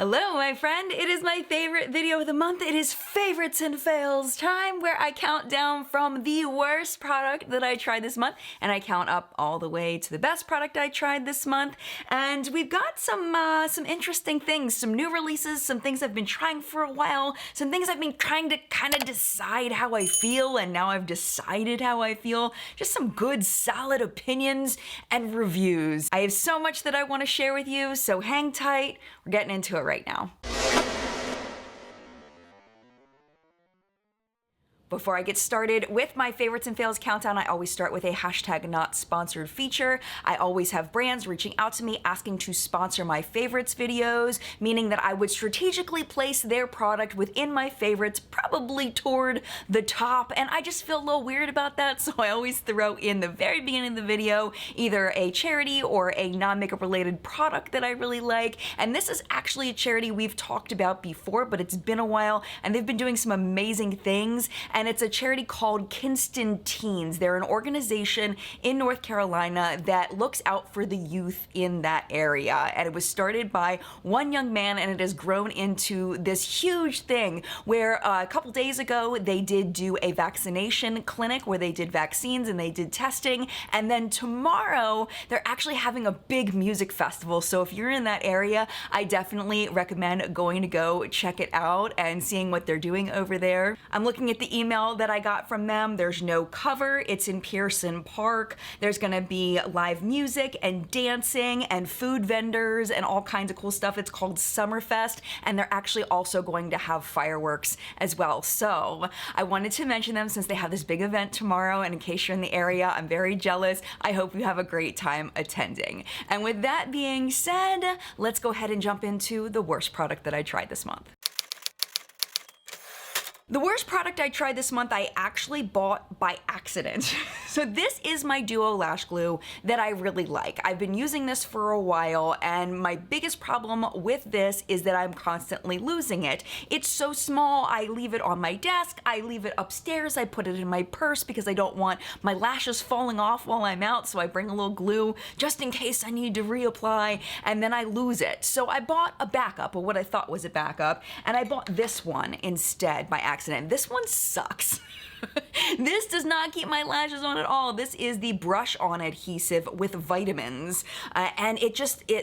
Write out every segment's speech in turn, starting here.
Hello, my friend. It is my favorite video of the month. It is favorites and fails time, where I count down from the worst product that I tried this month and I count up all the way to the best product I tried this month. And we've got some interesting things, some new releases, some things I've been trying for a while, some things I've been trying to kind of decide how I feel, and now I've decided how I feel. Just some good, solid opinions and reviews. I have so much that I want to share with you, so hang tight. We're getting into it right now. Before I get started with my favorites and fails countdown, I always start with a hashtag not sponsored feature. I always have brands reaching out to me asking to sponsor my favorites videos, meaning that I would strategically place their product within my favorites, probably toward the top, and I just feel a little weird about that, so I always throw in the very beginning of the video either a charity or a non-makeup related product that I really like. And this is actually a charity we've talked about before, but it's been a while, and they've been doing some amazing things. And it's a charity called Kinston Teens. They're an organization in North Carolina that looks out for the youth in that area. And it was started by one young man, and it has grown into this huge thing where a couple days ago they did do a vaccination clinic where they did vaccines and they did testing. And then tomorrow they're actually having a big music festival. So if you're in that area, I definitely recommend going to go check it out and seeing what they're doing over there. I'm looking at the email that I got from them. There's no cover. It's in Pearson Park. There's gonna be live music and dancing and food vendors and all kinds of cool stuff. It's called Summerfest, and they're actually also going to have fireworks as well. So I wanted to mention them since they have this big event tomorrow, and in case you're in the area, I'm very jealous. I hope you have a great time attending. And with that being said, let's go ahead and jump into the worst product that I tried this month. The worst product I tried this month I actually bought by accident. So this is my Duo Lash Glue that I really like. I've been using this for a while, and my biggest problem with this is that I'm constantly losing it. It's so small, I leave it on my desk, I leave it upstairs, I put it in my purse because I don't want my lashes falling off while I'm out, so I bring a little glue just in case I need to reapply, and then I lose it. So I bought a backup, or what I thought was a backup, and I bought this one instead by accident. This one sucks. This does not keep my lashes on at all. This is the brush on adhesive with vitamins, and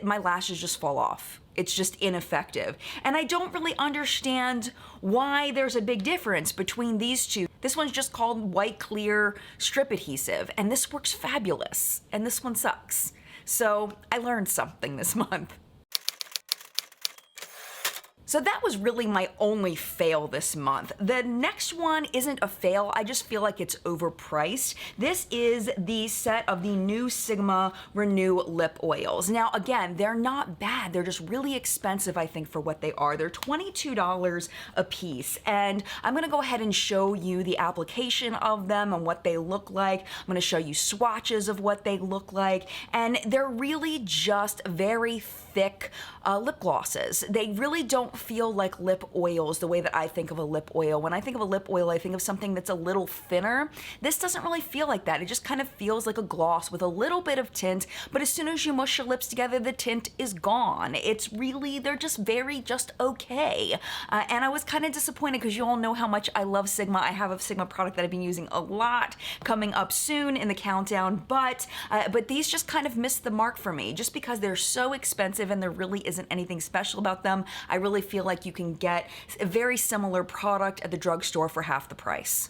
my lashes just fall off. It's just ineffective. And I don't really understand why there's a big difference between these two. This one's just called white clear strip adhesive, and this works fabulous, and this one sucks. So I learned something this month. So that was really my only fail this month. The next one isn't a fail, I just feel like it's overpriced. This is the set of the new Sigma Renew lip oils. Now again, they're not bad, they're just really expensive I think for what they are. They're $22 a piece, and I'm gonna go ahead and show you the application of them and what they look like. I'm gonna show you swatches of what they look like, and they're really just very thick lip glosses. They really don't feel like lip oils the way that I think of a lip oil. When I think of a lip oil, I think of something that's a little thinner. This doesn't really feel like that. It just kind of feels like a gloss with a little bit of tint, but as soon as you mush your lips together, the tint is gone. It's really, they're just okay. And I was kind of disappointed because you all know how much I love Sigma. I have a Sigma product that I've been using a lot coming up soon in the countdown, but these just kind of missed the mark for me just because they're so expensive and there really isn't anything special about them. I really feel like you can get a very similar product at the drugstore for half the price.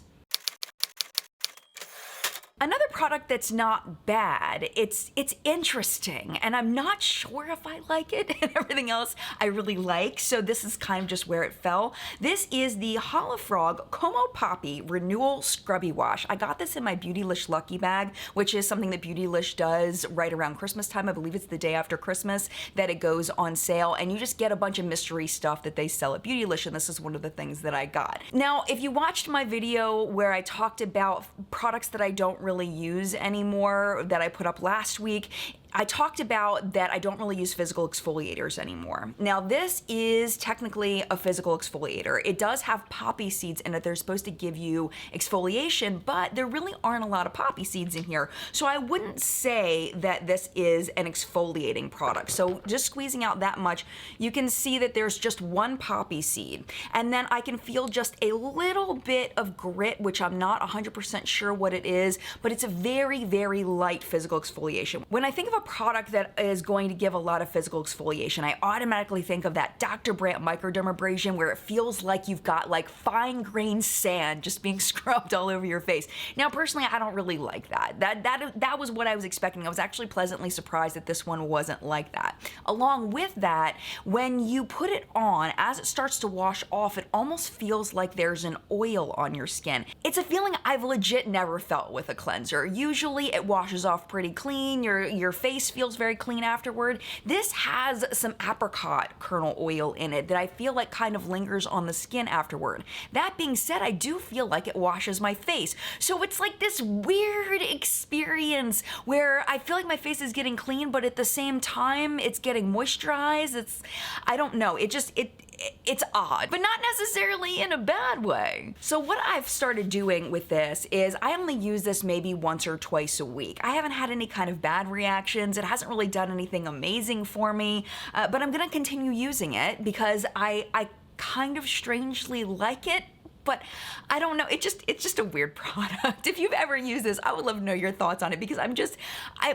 Another product that's not bad, it's interesting, and I'm not sure if I like it, and everything else I really like, so this is kind of just where it fell. This is the HoliFrog Popp-e Renewal Scrubby Wash. I got this in my Beautylish Lucky Bag, which is something that Beautylish does right around Christmas time. I believe it's the day after Christmas that it goes on sale, and you just get a bunch of mystery stuff that they sell at Beautylish, and this is one of the things that I got. Now, if you watched my video where I talked about products that I don't really use anymore that I put up last week, I talked about that I don't really use physical exfoliators anymore. Now this is technically a physical exfoliator. It does have poppy seeds in it. They're supposed to give you exfoliation, but there really aren't a lot of poppy seeds in here. So I wouldn't say that this is an exfoliating product. So just squeezing out that much, you can see that there's just one poppy seed. And then I can feel just a little bit of grit, which I'm not 100% sure what it is, but it's a very, very light physical exfoliation. When I think of a product that is going to give a lot of physical exfoliation, I automatically think of that Dr. Brandt microdermabrasion where it feels like you've got like fine-grained sand just being scrubbed all over your face. Now, personally, I don't really like that. That was what I was expecting. I was actually pleasantly surprised that this one wasn't like that. Along with that, when you put it on, as it starts to wash off, it almost feels like there's an oil on your skin. It's a feeling I've legit never felt with a cleanser. Usually it washes off pretty clean, your face feels very clean afterward. This has some apricot kernel oil in it that I feel like kind of lingers on the skin afterward. That being said, I do feel like it washes my face. So it's like this weird experience where I feel like my face is getting clean, but at the same time, it's getting moisturized. I don't know, it's odd, but not necessarily in a bad way. So what I've started doing with this is I only use this maybe once or twice a week. I haven't had any kind of bad reactions. It hasn't really done anything amazing for me, but I'm gonna continue using it because I kind of strangely like it. But I don't know, it's just a weird product. If you've ever used this, I would love to know your thoughts on it because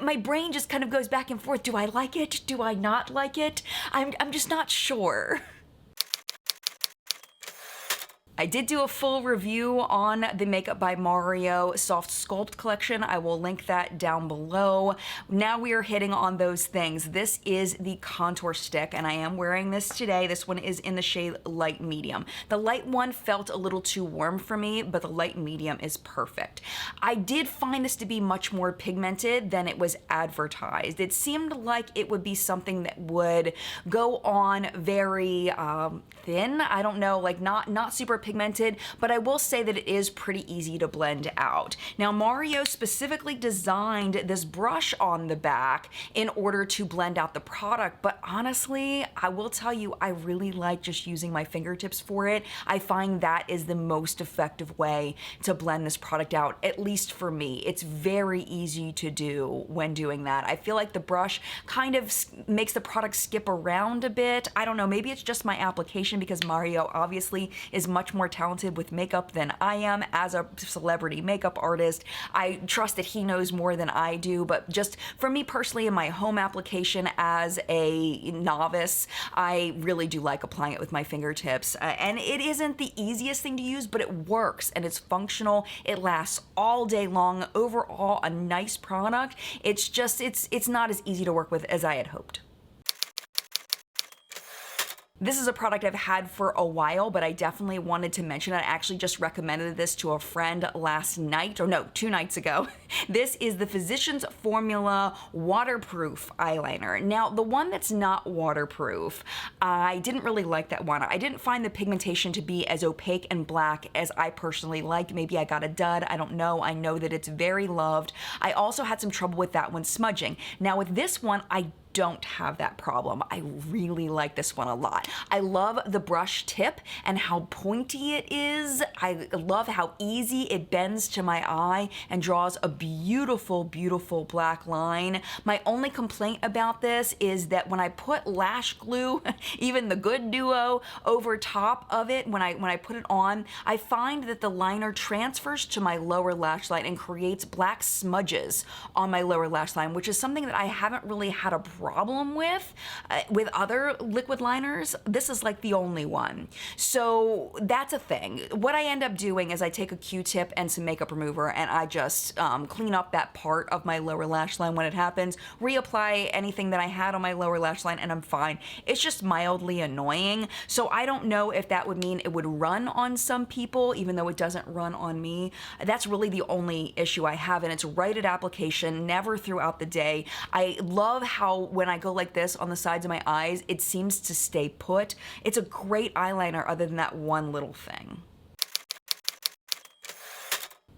my brain just kind of goes back and forth. Do I like it? Do I not like it? I'm just not sure. I did do a full review on the Makeup by Mario Soft Sculpt collection. I will link that down below. Now we are hitting on those things. This is the contour stick, and I am wearing this today. This one is in the shade Light Medium. The light one felt a little too warm for me, but the light medium is perfect. I did find this to be much more pigmented than it was advertised. It seemed like it would be something that would go on very thin. I don't know, like not super pigmented, but I will say that it is pretty easy to blend out. Now, Mario specifically designed this brush on the back in order to blend out the product, but honestly, I will tell you, I really like just using my fingertips for it. I find that is the most effective way to blend this product out, at least for me. It's very easy to do when doing that. I feel like the brush kind of makes the product skip around a bit. I don't know, maybe it's just my application because Mario obviously is much more talented with makeup than I am as a celebrity makeup artist. I trust that he knows more than I do, but just for me personally in my home application as a novice, I really do like applying it with my fingertips. And it isn't the easiest thing to use, but it works and it's functional. It lasts all day long. Overall, a nice product. It's just, it's not as easy to work with as I had hoped. This is a product I've had for a while, but I definitely wanted to mention it. I actually just recommended this to a friend last night, or no, 2 nights ago. This is the Physicians Formula Waterproof Eyeliner. Now, the one that's not waterproof, I didn't really like that one. I didn't find the pigmentation to be as opaque and black as I personally liked. Maybe I got a dud, I don't know. I know that it's very loved. I also had some trouble with that one smudging. Now with this one, I don't have that problem. I really like this one a lot. I love the brush tip and how pointy it is. I love how easy it bends to my eye and draws a beautiful, beautiful black line. My only complaint about this is that when I put lash glue, even the Good Duo, over top of it, when I put it on, I find that the liner transfers to my lower lash line and creates black smudges on my lower lash line, which is something that I haven't really had a problem with other liquid liners. This is like the only one. So that's a thing. What I end up doing is I take a Q-tip and some makeup remover and I just clean up that part of my lower lash line when it happens, reapply anything that I had on my lower lash line, and I'm fine. It's just mildly annoying. So I don't know if that would mean it would run on some people, even though it doesn't run on me. That's really the only issue I have, and it's right at application, never throughout the day. I love how when I go like this on the sides of my eyes, it seems to stay put. It's a great eyeliner other than that one little thing.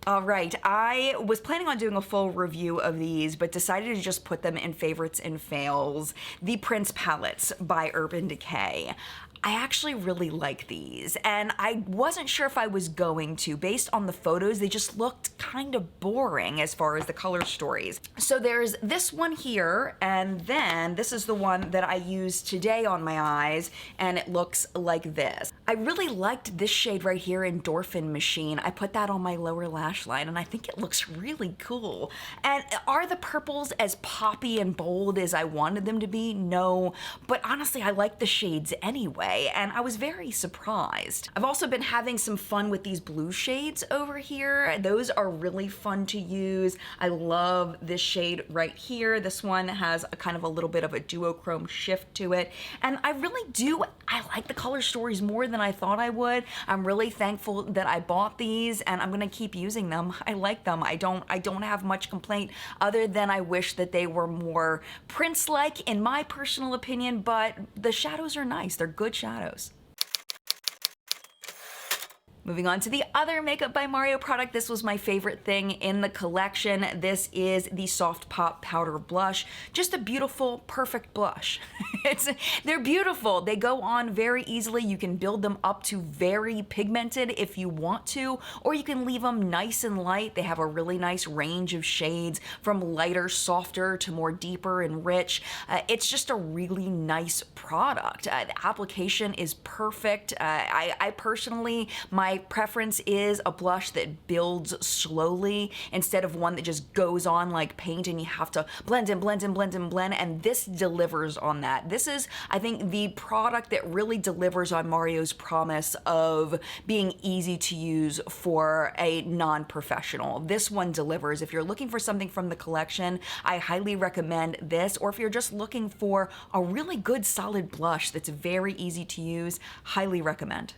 All right, I was planning on doing a full review of these, but decided to just put them in favorites and fails. The Prince palettes by Urban Decay. I actually really like these, and I wasn't sure if I was going to. Based on the photos, they just looked kind of boring as far as the color stories. So there's this one here, and then this is the one that I used today on my eyes, and it looks like this. I really liked this shade right here, Endorphin Machine. I put that on my lower lash line, and I think it looks really cool. And are the purples as poppy and bold as I wanted them to be? No, but honestly, I like the shades anyway, and I was very surprised. I've also been having some fun with these blue shades over here. Those are really fun to use. I love this shade right here. This one has a kind of a little bit of a duochrome shift to it, and I like the color stories more than I thought I would. I'm really thankful that I bought these, and I'm gonna keep using them. I like them. I don't have much complaint other than I wish that they were more Prince-like in my personal opinion, but the shadows are nice. They're good shadows. Moving on to the other Makeup by Mario product. This was my favorite thing in the collection. This is the Soft Pop Powder Blush. Just a beautiful, perfect blush. They're beautiful. They go on very easily. You can build them up to very pigmented if you want to, or you can leave them nice and light. They have a really nice range of shades from lighter, softer to more deeper and rich. It's just a really nice product. The application is perfect. I personally, my preference is a blush that builds slowly instead of one that just goes on like paint and you have to blend and blend and blend and blend, and this delivers on that. This is, I think, the product that really delivers on Mario's promise of being easy to use for a non-professional. This one delivers. If you're looking for something from the collection, I highly recommend this, or if you're just looking for a really good solid blush that's very easy to use, highly recommend.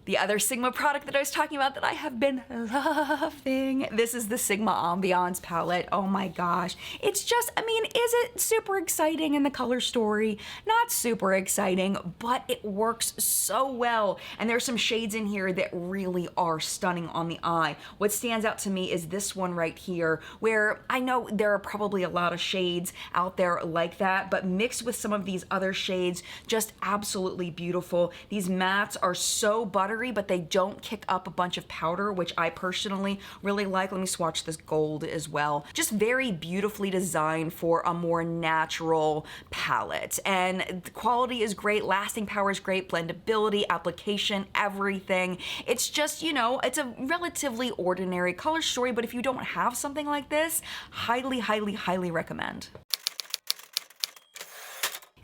The other Sigma product that I was talking about that I have been loving, this is the Sigma Ambiance palette. Oh my gosh. It's just, I mean, is it super exciting in the color story? Not super exciting, but it works so well. And there's some shades in here that really are stunning on the eye. What stands out to me is this one right here, where I know there are probably a lot of shades out there like that, but mixed with some of these other shades, just absolutely beautiful. These mattes are so buttery, but they don't kick up a bunch of powder, which I personally really like. Let me swatch this gold as well. Just very beautifully designed for a more natural palette. And the quality is great, lasting power is great, blendability, application, everything. It's just, you know, it's a relatively ordinary color story, but if you don't have something like this, highly, highly, highly recommend.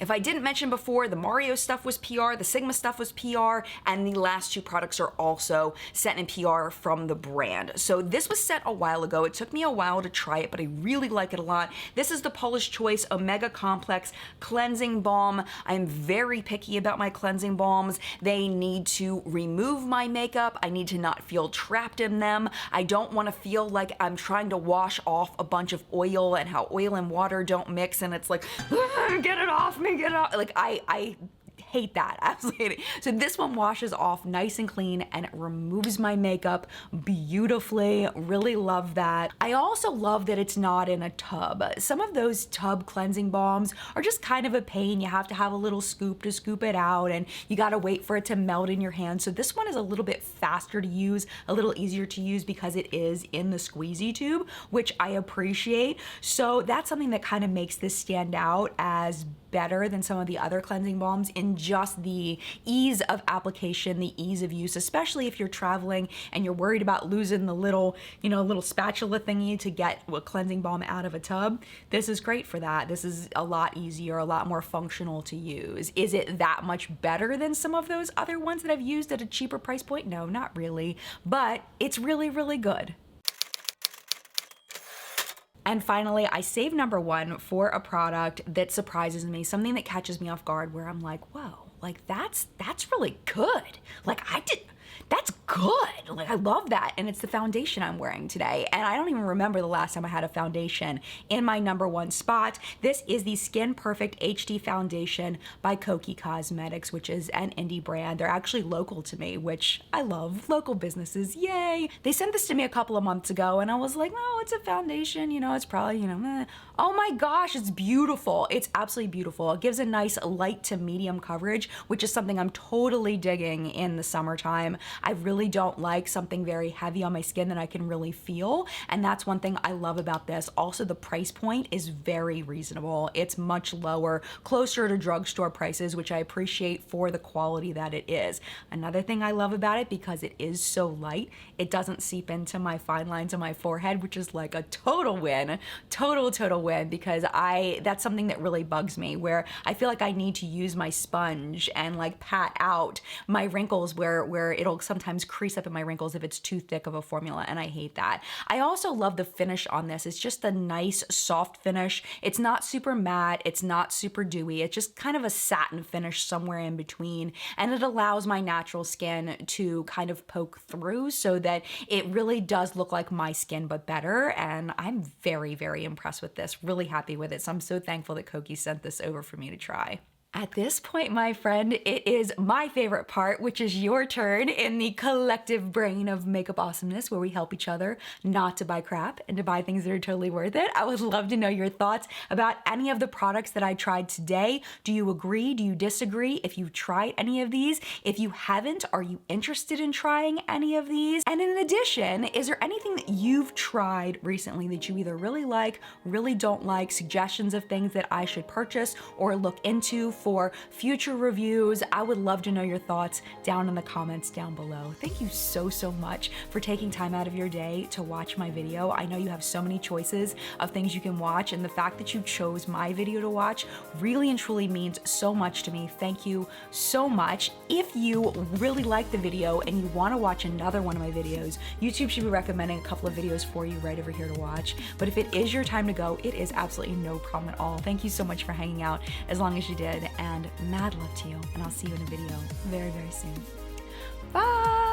If I didn't mention before, the Mario stuff was PR, the Sigma stuff was PR, and the last two products are also sent in PR from the brand. So this was sent a while ago. It took me a while to try it, but I really like it a lot. This is the Paula's Choice Omega Complex Cleansing Balm. I'm very picky about my cleansing balms. They need to remove my makeup. I need to not feel trapped in them. I don't want to feel like I'm trying to wash off a bunch of oil and how oil and water don't mix, and it's like, get it off me, get it off. Like, I hate that, absolutely hate it. So this one washes off nice and clean and it removes my makeup beautifully. Really love that. I also love that it's not in a tub. Some of those tub cleansing balms are just kind of a pain. You have to have a little scoop to scoop it out, and you gotta wait for it to melt in your hand. So this one is a little bit faster to use, a little easier to use because it is in the squeezy tube, which I appreciate. So that's something that kind of makes this stand out as better than some of the other cleansing balms in just the ease of application, the ease of use, especially if you're traveling and you're worried about losing the little, little spatula thingy to get a cleansing balm out of a tub. This is great for that. This is a lot easier, a lot more functional to use. Is it that much better than some of those other ones that I've used at a cheaper price point? No, not really, but it's really, really good. And finally, I saved number one for a product that surprises me, something that catches me off guard where I'm like, whoa, like that's really good. Like that's good. Like, I love that. And it's the foundation I'm wearing today. And I don't even remember the last time I had a foundation in my #1 spot. This is the Skin Perfect HD Foundation by Kokie Cosmetics, which is an indie brand. They're actually local to me, which I love. Local businesses, yay. They sent this to me a couple of months ago and I was like, oh, it's a foundation, you know, it's probably, you know, meh. Oh my gosh, it's beautiful. It's absolutely beautiful. It gives a nice light to medium coverage, which is something I'm totally digging in the summertime. I really don't like something very heavy on my skin that I can really feel, and that's one thing I love about this. Also, the price point is very reasonable. It's much lower, closer to drugstore prices, which I appreciate for the quality that it is. Another thing I love about it, because it is so light, it doesn't seep into my fine lines on my forehead, which is like a total win. Total win, because that's something that really bugs me, where I feel like I need to use my sponge and like pat out my wrinkles where it'll sometimes crease up in my wrinkles if it's too thick of a formula, and I hate that. I also love the finish on this. It's just a nice soft finish. It's not super matte, it's not super dewy, it's just kind of a satin finish somewhere in between, and it allows my natural skin to kind of poke through so that it really does look like my skin but better, and I'm very, very impressed with this. Really happy with it, so I'm so thankful that Kokie sent this over for me to try. At this point, my friend, it is my favorite part, which is your turn in the collective brain of makeup awesomeness, where we help each other not to buy crap and to buy things that are totally worth it. I would love to know your thoughts about any of the products that I tried today. Do you agree? Do you disagree? If you've tried any of these, if you haven't, are you interested in trying any of these? And in addition, is there anything that you've tried recently that you either really like, really don't like, suggestions of things that I should purchase or look into for future reviews? I would love to know your thoughts down in the comments down below. Thank you so much for taking time out of your day to watch my video. I know you have so many choices of things you can watch, and the fact that you chose my video to watch really and truly means so much to me. Thank you so much. If you really like the video and you want to watch another one of my videos, YouTube should be recommending a couple of videos for you right over here to watch. But if it is your time to go, it is absolutely no problem at all. Thank you so much for hanging out as long as you did, and mad love to you, and I'll see you in a video very, very soon. Bye!